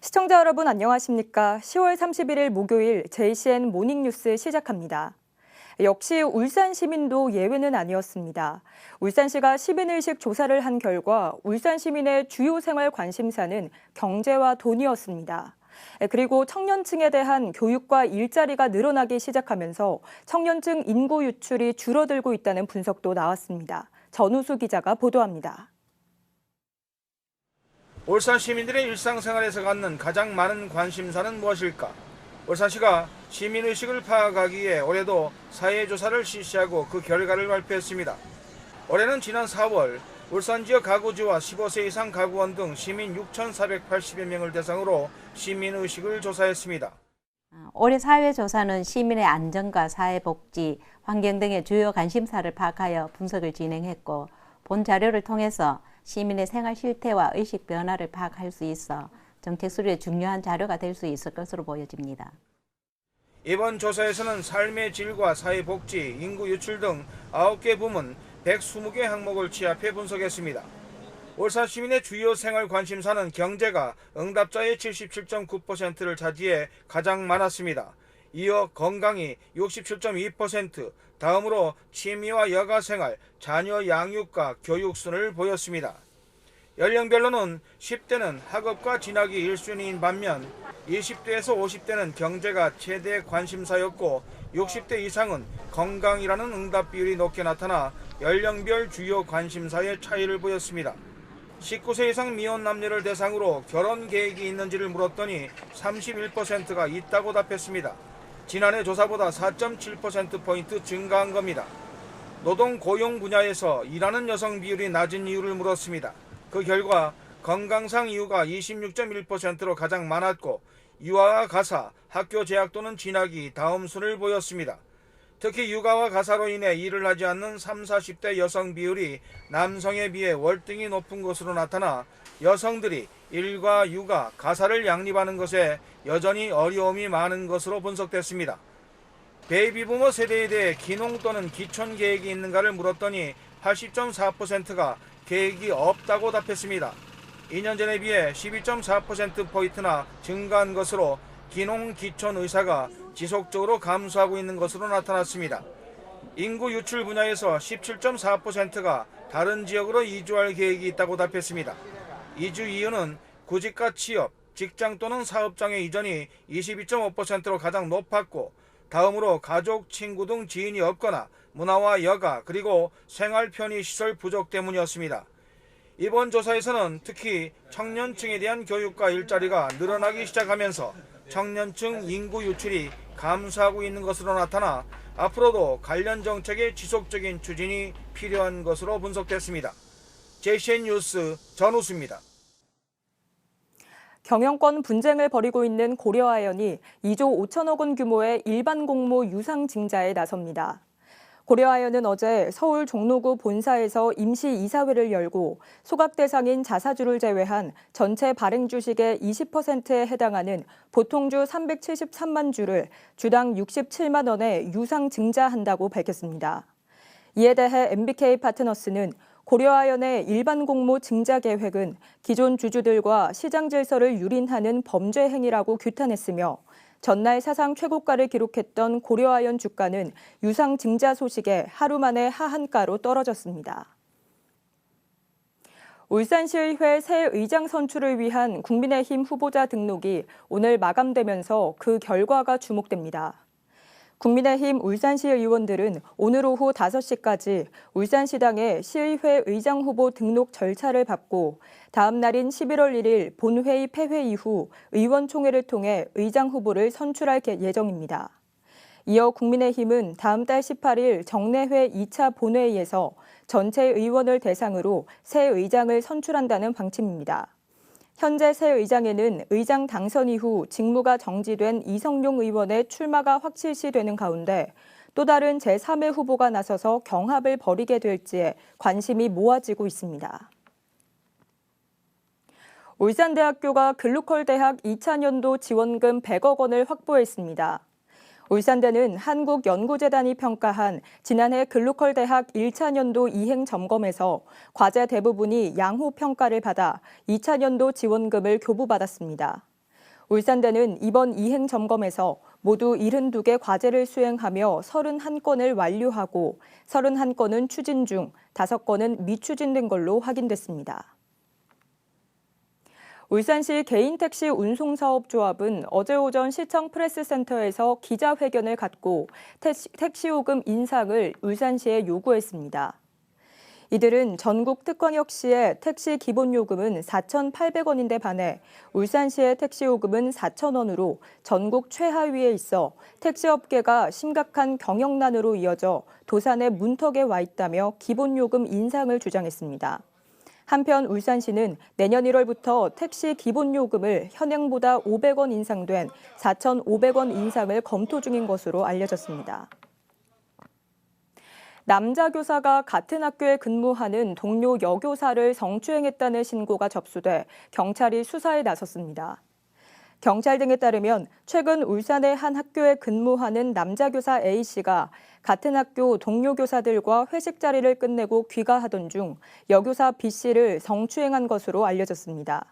시청자 여러분 안녕하십니까? 10월 31일 목요일 JCN 모닝뉴스 시작합니다. 역시 울산 시민도 예외는 아니었습니다. 울산시가 시민의식 조사를 한 결과 울산 시민의 주요 생활 관심사는 경제와 돈이었습니다. 그리고 청년층에 대한 교육과 일자리가 늘어나기 시작하면서 청년층 인구 유출이 줄어들고 있다는 분석도 나왔습니다. 전우수 기자가 보도합니다. 울산 시민들의 일상생활에서 갖는 가장 많은 관심사는 무엇일까? 울산시가 시민의식을 파악하기 위해 올해도 사회조사를 실시하고 그 결과를 발표했습니다. 올해는 지난 4월 울산 지역 가구주와 15세 이상 가구원 등 시민 6,480여 명을 대상으로 시민의식을 조사했습니다. 올해 사회조사는 시민의 안전과 사회복지, 환경 등의 주요 관심사를 파악하여 분석을 진행했고 본 자료를 통해서 시민의 생활 실태와 의식 변화를 파악할 수 있어 정책 수립에 중요한 자료가 될 수 있을 것으로 보여집니다. 이번 조사에서는 삶의 질과 사회복지, 인구 유출 등 9개 부문 120개 항목을 취합해 분석했습니다. 울산 시민의 주요 생활 관심사는 경제가 응답자의 77.9%를 차지해 가장 많았습니다. 이어 건강이 67.2%, 다음으로 취미와 여가생활, 자녀 양육과 교육 순을 보였습니다. 연령별로는 10대는 학업과 진학이 1순위인 반면 20대에서 50대는 경제가 최대 관심사였고 60대 이상은 건강이라는 응답 비율이 높게 나타나 연령별 주요 관심사의 차이를 보였습니다. 19세 이상 미혼 남녀를 대상으로 결혼 계획이 있는지를 물었더니 31%가 있다고 답했습니다. 지난해 조사보다 4.7%포인트 증가한 겁니다. 노동 고용 분야에서 일하는 여성 비율이 낮은 이유를 물었습니다. 그 결과 건강상 이유가 26.1%로 가장 많았고 유아와 가사, 학교 재학 또는 진학이 다음 순을 보였습니다. 특히 육아와 가사로 인해 일을 하지 않는 30, 40대 여성 비율이 남성에 비해 월등히 높은 것으로 나타나 여성들이 일과 육아, 가사를 양립하는 것에 여전히 어려움이 많은 것으로 분석됐습니다. 베이비부머 세대에 대해 귀농 또는 기촌 계획이 있는가를 물었더니 80.4%가 계획이 없다고 답했습니다. 2년 전에 비해 12.4%포인트나 증가한 것으로 귀농 기촌 의사가 지속적으로 감소하고 있는 것으로 나타났습니다. 인구 유출 분야에서 17.4%가 다른 지역으로 이주할 계획이 있다고 답했습니다. 이주 이유는 구직과 취업, 직장 또는 사업장의 이전이 22.5%로 가장 높았고 다음으로 가족, 친구 등 지인이 없거나 문화와 여가 그리고 생활 편의시설 부족 때문이었습니다. 이번 조사에서는 특히 청년층에 대한 교육과 일자리가 늘어나기 시작하면서 청년층 인구 유출이 감소하고 있는 것으로 나타나 앞으로도 관련 정책의 지속적인 추진이 필요한 것으로 분석됐습니다. JCN 뉴스 전우수입니다. 경영권 분쟁을 벌이고 있는 고려아연이 2조 5천억 원 규모의 일반 공모 유상 증자에 나섭니다. 고려아연은 어제 서울 종로구 본사에서 임시 이사회를 열고 소각 대상인 자사주를 제외한 전체 발행 주식의 20%에 해당하는 보통주 373만 주를 주당 67만 원에 유상 증자한다고 밝혔습니다. 이에 대해 MBK 파트너스는 고려아연의 일반 공모 증자 계획은 기존 주주들과 시장 질서를 유린하는 범죄 행위라고 규탄했으며 전날 사상 최고가를 기록했던 고려아연 주가는 유상 증자 소식에 하루 만에 하한가로 떨어졌습니다. 울산시의회 새 의장 선출을 위한 국민의힘 후보자 등록이 오늘 마감되면서 그 결과가 주목됩니다. 국민의힘 울산시 의원들은 오늘 오후 5시까지 울산시당의 시의회 의장 후보 등록 절차를 밟고 다음 날인 11월 1일 본회의 폐회 이후 의원총회를 통해 의장 후보를 선출할 예정입니다. 이어 국민의힘은 다음 달 18일 정례회 2차 본회의에서 전체 의원을 대상으로 새 의장을 선출한다는 방침입니다. 현재 새 의장에는 의장 당선 이후 직무가 정지된 이성용 의원의 출마가 확실시되는 가운데 또 다른 제3의 후보가 나서서 경합을 벌이게 될지에 관심이 모아지고 있습니다. 울산대학교가 글루컬대학 2차년도 지원금 100억 원을 확보했습니다. 울산대는 한국연구재단이 평가한 지난해 글로컬대학 1차년도 이행 점검에서 과제 대부분이 양호 평가를 받아 2차년도 지원금을 교부받았습니다. 울산대는 이번 이행 점검에서 모두 72개 과제를 수행하며 31건을 완료하고 31건은 추진 중, 5건은 미추진된 걸로 확인됐습니다. 울산시 개인택시 운송사업조합은 어제 오전 시청 프레스센터에서 기자회견을 갖고 택시요금 인상을 울산시에 요구했습니다. 이들은 전국 특광역시의 택시 기본요금은 4,800원인데 반해 울산시의 택시요금은 4,000원으로 전국 최하위에 있어 택시업계가 심각한 경영난으로 이어져 도산의 문턱에 와 있다며 기본요금 인상을 주장했습니다. 한편 울산시는 내년 1월부터 택시 기본요금을 현행보다 500원 인상된 4,500원 인상을 검토 중인 것으로 알려졌습니다. 남자 교사가 같은 학교에 근무하는 동료 여교사를 성추행했다는 신고가 접수돼 경찰이 수사에 나섰습니다. 경찰 등에 따르면 최근 울산의 한 학교에 근무하는 남자 교사 A씨가 같은 학교 동료 교사들과 회식 자리를 끝내고 귀가하던 중 여교사 B씨를 성추행한 것으로 알려졌습니다.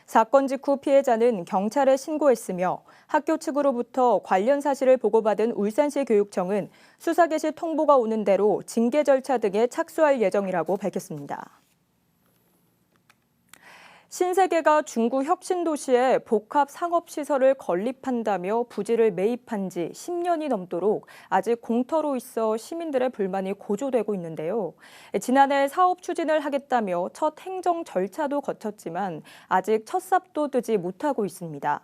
사건 직후 피해자는 경찰에 신고했으며 학교 측으로부터 관련 사실을 보고받은 울산시 교육청은 수사 개시 통보가 오는 대로 징계 절차 등에 착수할 예정이라고 밝혔습니다. 신세계가 중구 혁신도시에 복합 상업시설을 건립한다며 부지를 매입한 지 10년이 넘도록 아직 공터로 있어 시민들의 불만이 고조되고 있는데요. 지난해 사업 추진을 하겠다며 첫 행정 절차도 거쳤지만 아직 첫 삽도 뜨지 못하고 있습니다.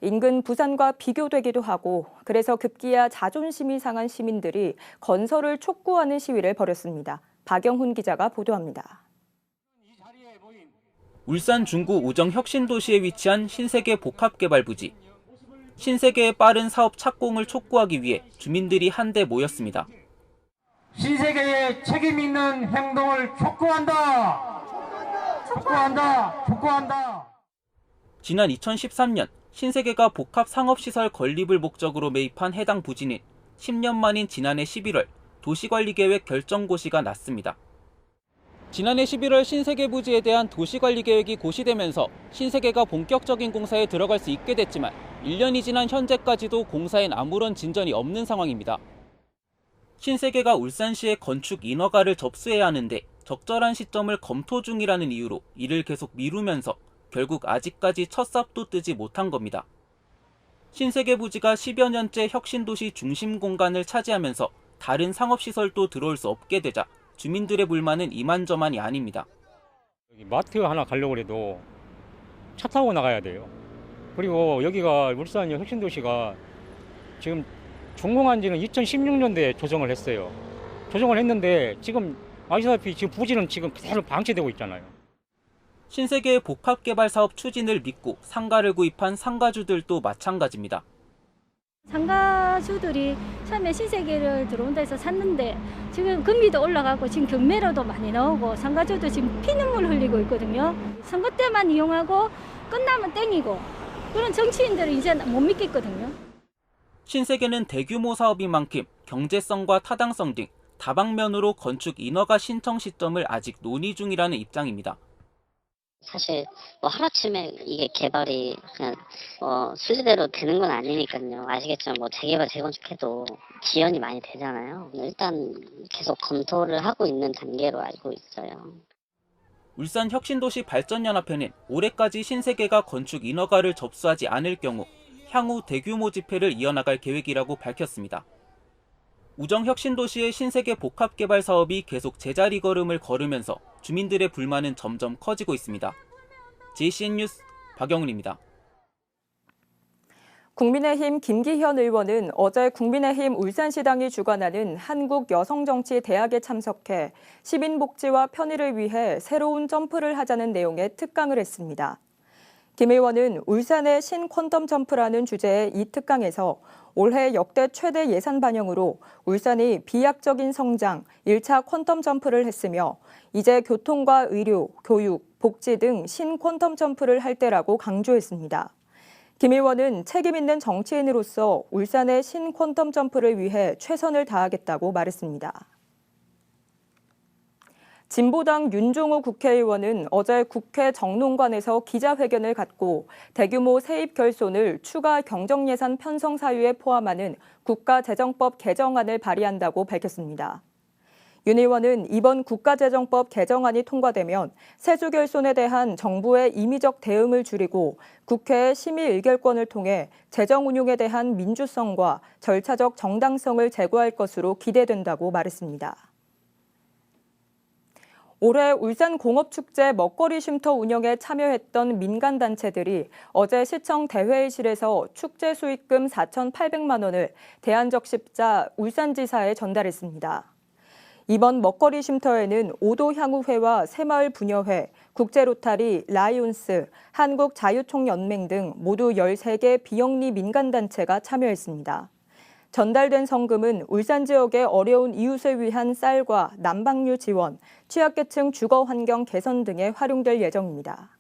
인근 부산과 비교되기도 하고 그래서 급기야 자존심이 상한 시민들이 건설을 촉구하는 시위를 벌였습니다. 박영훈 기자가 보도합니다. 울산 중구 우정 혁신도시에 위치한 신세계 복합개발부지. 신세계의 빠른 사업 착공을 촉구하기 위해 주민들이 한데 모였습니다. 신세계의 책임 있는 행동을 촉구한다. 촉구한다. 촉구한다. 지난 2013년 신세계가 복합상업시설 건립을 목적으로 매입한 해당 부지는 10년 만인 지난해 11월 도시관리계획 결정고시가 났습니다. 지난해 11월 신세계 부지에 대한 도시관리계획이 고시되면서 신세계가 본격적인 공사에 들어갈 수 있게 됐지만 1년이 지난 현재까지도 공사엔 아무런 진전이 없는 상황입니다. 신세계가 울산시의 건축 인허가를 접수해야 하는데 적절한 시점을 검토 중이라는 이유로 이를 계속 미루면서 결국 아직까지 첫 삽도 뜨지 못한 겁니다. 신세계 부지가 10여 년째 혁신도시 중심 공간을 차지하면서 다른 상업시설도 들어올 수 없게 되자 주민들의 불만은 이만저만이 아닙니다. 마트 하나 가려고 해도 차 타고 나가야 돼요. 그리고 여기가 울산 혁신도시가 지금 준공한 지는 2016년도에 조정을 했어요. 조정을 했는데 지금 아시다시피 지금 부지는 지금 그대로 방치되고 있잖아요. 신세계의 복합개발 사업 추진을 믿고 상가를 구입한 상가주들도 마찬가지입니다. 상가주들이 처음에 신세계를 들어온다 해서 샀는데 지금 금리도 올라가고 지금 경매로도 많이 나오고 상가주도 지금 피눈물 흘리고 있거든요. 선거 때만 이용하고 끝나면 땡이고 그런 정치인들은 이제 못 믿겠거든요. 신세계는 대규모 사업인 만큼 경제성과 타당성 등 다방면으로 건축 인허가 신청 시점을 아직 논의 중이라는 입장입니다. 사실 하루아침에 이게 개발이 그냥 순리대로 되는 건 아니니까요. 아시겠지만 재개발 재건축해도 지연이 많이 되잖아요. 일단 계속 검토를 하고 있는 단계로 알고 있어요. 울산 혁신도시 발전연합회는 올해까지 신세계가 건축 인허가를 접수하지 않을 경우 향후 대규모 집회를 이어나갈 계획이라고 밝혔습니다. 우정 혁신도시의 신세계 복합개발 사업이 계속 제자리 걸음을 걸으면서 주민들의 불만은 점점 커지고 있습니다. JCN 뉴스 박영훈입니다. 국민의힘 김기현 의원은 어제 국민의힘 울산시당이 주관하는 한국여성정치대학에 참석해 시민복지와 편의를 위해 새로운 점프를 하자는 내용의 특강을 했습니다. 김 의원은 울산의 신퀀텀 점프라는 주제의 이 특강에서 올해 역대 최대 예산 반영으로 울산이 비약적인 성장, 1차 퀀텀 점프를 했으며 이제 교통과 의료, 교육, 복지 등 신퀀텀 점프를 할 때라고 강조했습니다. 김 의원은 책임 있는 정치인으로서 울산의 신퀀텀 점프를 위해 최선을 다하겠다고 말했습니다. 진보당 윤종우 국회의원은 어제 국회 정론관에서 기자회견을 갖고 대규모 세입 결손을 추가 경정예산 편성 사유에 포함하는 국가재정법 개정안을 발의한다고 밝혔습니다. 윤 의원은 이번 국가재정법 개정안이 통과되면 세수 결손에 대한 정부의 임의적 대응을 줄이고 국회의 심의 의결권을 통해 재정 운용에 대한 민주성과 절차적 정당성을 제고할 것으로 기대된다고 말했습니다. 올해 울산공업축제 먹거리 쉼터 운영에 참여했던 민간단체들이 어제 시청 대회의실에서 축제 수익금 4,800만 원을 대한적십자 울산지사에 전달했습니다. 이번 먹거리 쉼터에는 오도향후회와 새마을부녀회, 국제로타리, 라이온스, 한국자유총연맹 등 모두 13개 비영리 민간단체가 참여했습니다. 전달된 성금은 울산 지역의 어려운 이웃을 위한 쌀과 난방유 지원, 취약계층 주거 환경 개선 등에 활용될 예정입니다.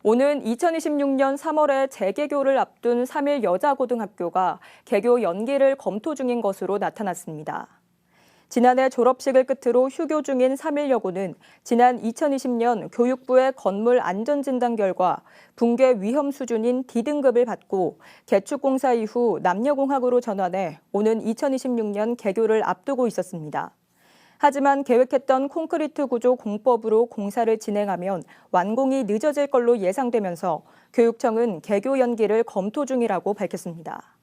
오는 2026년 3월에 재개교를 앞둔 3일 여자고등학교가 개교 연기를 검토 중인 것으로 나타났습니다. 지난해 졸업식을 끝으로 휴교 중인 3일여고는 지난 2020년 교육부의 건물 안전진단 결과 붕괴 위험 수준인 D등급을 받고 개축공사 이후 남녀공학으로 전환해 오는 2026년 개교를 앞두고 있었습니다. 하지만 계획했던 콘크리트 구조 공법으로 공사를 진행하면 완공이 늦어질 걸로 예상되면서 교육청은 개교 연기를 검토 중이라고 밝혔습니다.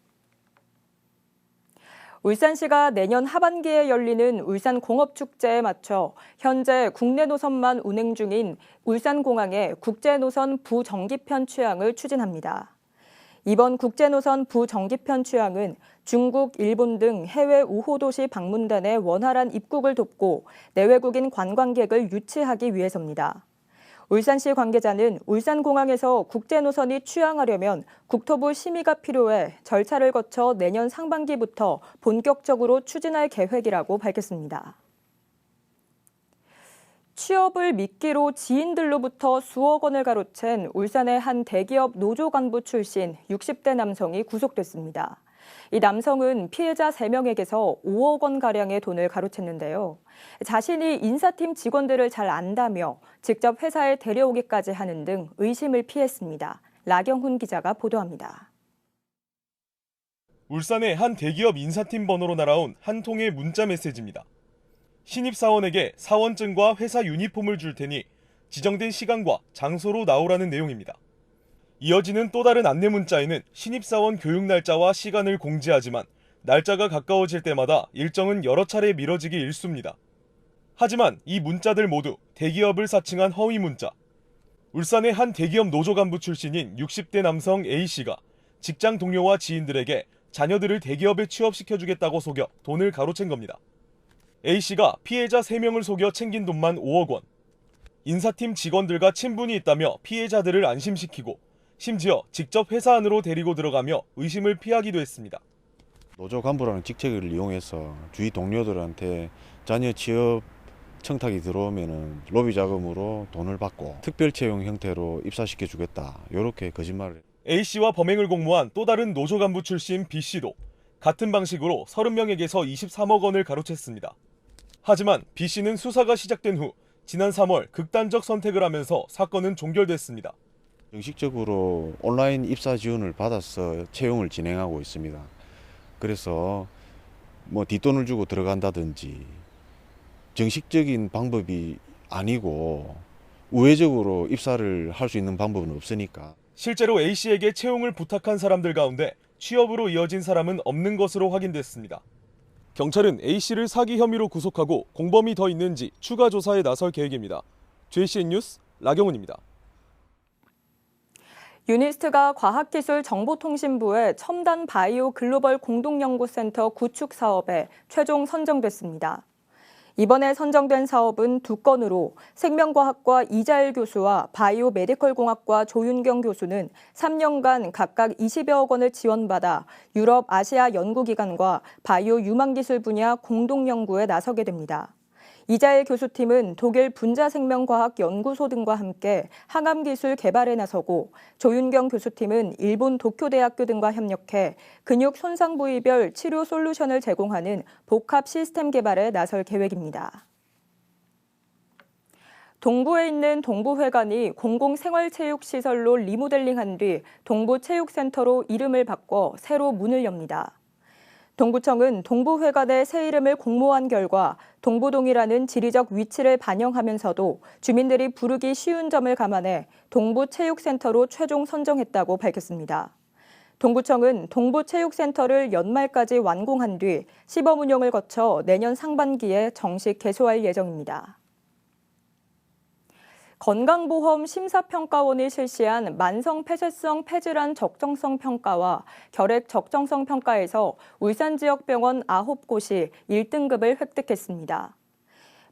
울산시가 내년 하반기에 열리는 울산공업축제에 맞춰 현재 국내 노선만 운행 중인 울산공항의 국제노선 부정기편 취항을 추진합니다. 이번 국제노선 부정기편 취항은 중국, 일본 등 해외 우호도시 방문단의 원활한 입국을 돕고 내외국인 관광객을 유치하기 위해서입니다. 울산시 관계자는 울산공항에서 국제노선이 취항하려면 국토부 심의가 필요해 절차를 거쳐 내년 상반기부터 본격적으로 추진할 계획이라고 밝혔습니다. 취업을 미끼로 지인들로부터 수억 원을 가로챈 울산의 한 대기업 노조 간부 출신 60대 남성이 구속됐습니다. 이 남성은 피해자 3명에게서 5억 원가량의 돈을 가로챘는데요. 자신이 인사팀 직원들을 잘 안다며 직접 회사에 데려오기까지 하는 등 의심을 피했습니다. 라경훈 기자가 보도합니다. 울산의 한 대기업 인사팀 번호로 날아온 한 통의 문자 메시지입니다. 신입사원에게 사원증과 회사 유니폼을 줄 테니 지정된 시간과 장소로 나오라는 내용입니다. 이어지는 또 다른 안내 문자에는 신입사원 교육 날짜와 시간을 공지하지만 날짜가 가까워질 때마다 일정은 여러 차례 미뤄지기 일쑤입니다. 하지만 이 문자들 모두 대기업을 사칭한 허위 문자. 울산의 한 대기업 노조 간부 출신인 60대 남성 A씨가 직장 동료와 지인들에게 자녀들을 대기업에 취업시켜주겠다고 속여 돈을 가로챈 겁니다. A씨가 피해자 3명을 속여 챙긴 돈만 5억 원. 인사팀 직원들과 친분이 있다며 피해자들을 안심시키고 심지어 직접 회사 안으로 데리고 들어가며 의심을 피하기도 했습니다. 노조 간부라는 직책을 이용해서 주위 동료들한테 자녀 취업 청탁이 들어오면 로비 자금으로 돈을 받고 특별 채용 형태로 입사시켜 주겠다. 이렇게 거짓말을. A씨와 범행을 공모한 또 다른 노조 간부 출신 B씨도 같은 방식으로 30명에게서 23억 원을 가로챘습니다. 하지만 B씨는 수사가 시작된 후 지난 3월 극단적 선택을 하면서 사건은 종결됐습니다. 정식적으로 온라인 입사 지원을 받아서 채용을 진행하고 있습니다. 그래서 뒷돈을 주고 들어간다든지 정식적인 방법이 아니고 우회적으로 입사를 할 수 있는 방법은 없으니까. 실제로 A씨에게 채용을 부탁한 사람들 가운데 취업으로 이어진 사람은 없는 것으로 확인됐습니다. 경찰은 A씨를 사기 혐의로 구속하고 공범이 더 있는지 추가 조사에 나설 계획입니다. JCN 뉴스 라경훈입니다. 유니스트가 과학기술정보통신부의 첨단 바이오 글로벌 공동연구센터 구축 사업에 최종 선정됐습니다. 이번에 선정된 사업은 2건으로 생명과학과 이자일 교수와 바이오 메디컬 공학과 조윤경 교수는 3년간 각각 20여억 원을 지원받아 유럽 아시아 연구기관과 바이오 유망기술 분야 공동연구에 나서게 됩니다. 이자일 교수팀은 독일 분자생명과학연구소 등과 함께 항암기술 개발에 나서고 조윤경 교수팀은 일본 도쿄대학교 등과 협력해 근육 손상 부위별 치료 솔루션을 제공하는 복합 시스템 개발에 나설 계획입니다. 동부에 있는 동부회관이 공공생활체육시설로 리모델링한 뒤 동부체육센터로 이름을 바꿔 새로 문을 엽니다. 동구청은 동부회관의 새 이름을 공모한 결과 동부동이라는 지리적 위치를 반영하면서도 주민들이 부르기 쉬운 점을 감안해 동부체육센터로 최종 선정했다고 밝혔습니다. 동구청은 동부체육센터를 연말까지 완공한 뒤 시범 운영을 거쳐 내년 상반기에 정식 개소할 예정입니다. 건강보험 심사평가원이 실시한 만성 폐쇄성 폐질환 적정성 평가와 결핵 적정성 평가에서 울산 지역 병원 9곳이 1등급을 획득했습니다.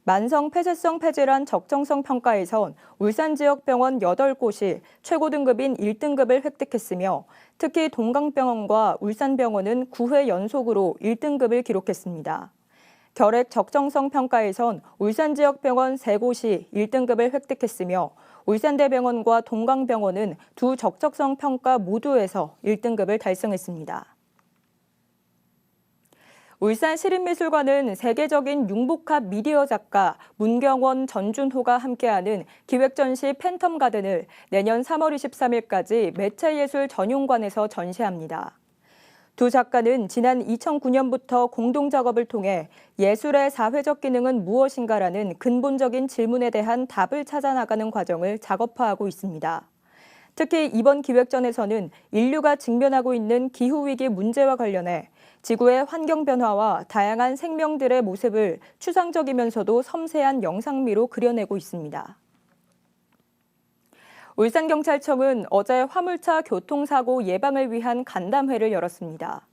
만성 폐쇄성 폐질환 적정성 평가에선 울산 지역 병원 8곳이 최고 등급인 1등급을 획득했으며 특히 동강병원과 울산병원은 9회 연속으로 1등급을 기록했습니다. 결핵 적정성 평가에선 울산 지역 병원 3곳이 1등급을 획득했으며 울산대병원과 동강병원은 두 적정성 평가 모두에서 1등급을 달성했습니다. 울산시립미술관은 세계적인 융복합 미디어 작가 문경원, 전준호가 함께하는 기획전시 팬텀 가든을 내년 3월 23일까지 매체예술 전용관에서 전시합니다. 두 작가는 지난 2009년부터 공동 작업을 통해 예술의 사회적 기능은 무엇인가라는 근본적인 질문에 대한 답을 찾아 나가는 과정을 작업화하고 있습니다. 특히 이번 기획전에서는 인류가 직면하고 있는 기후위기 문제와 관련해 지구의 환경 변화와 다양한 생명들의 모습을 추상적이면서도 섬세한 영상미로 그려내고 있습니다. 울산경찰청은 어제 화물차 교통사고 예방을 위한 간담회를 열었습니다.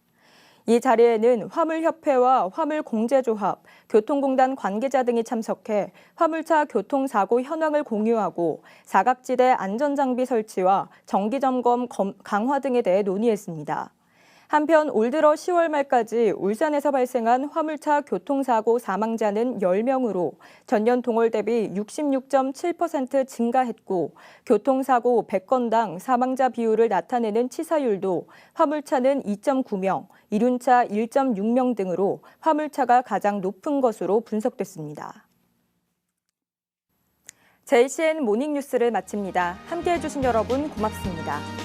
이 자리에는 화물협회와 화물공제조합, 교통공단 관계자 등이 참석해 화물차 교통사고 현황을 공유하고 사각지대 안전장비 설치와 정기점검 강화 등에 대해 논의했습니다. 한편 올 들어 10월 말까지 울산에서 발생한 화물차 교통사고 사망자는 10명으로 전년 동월 대비 66.7% 증가했고 교통사고 100건당 사망자 비율을 나타내는 치사율도 화물차는 2.9명, 이륜차 1.6명 등으로 화물차가 가장 높은 것으로 분석됐습니다. JCN 모닝뉴스를 마칩니다. 함께해 주신 여러분 고맙습니다.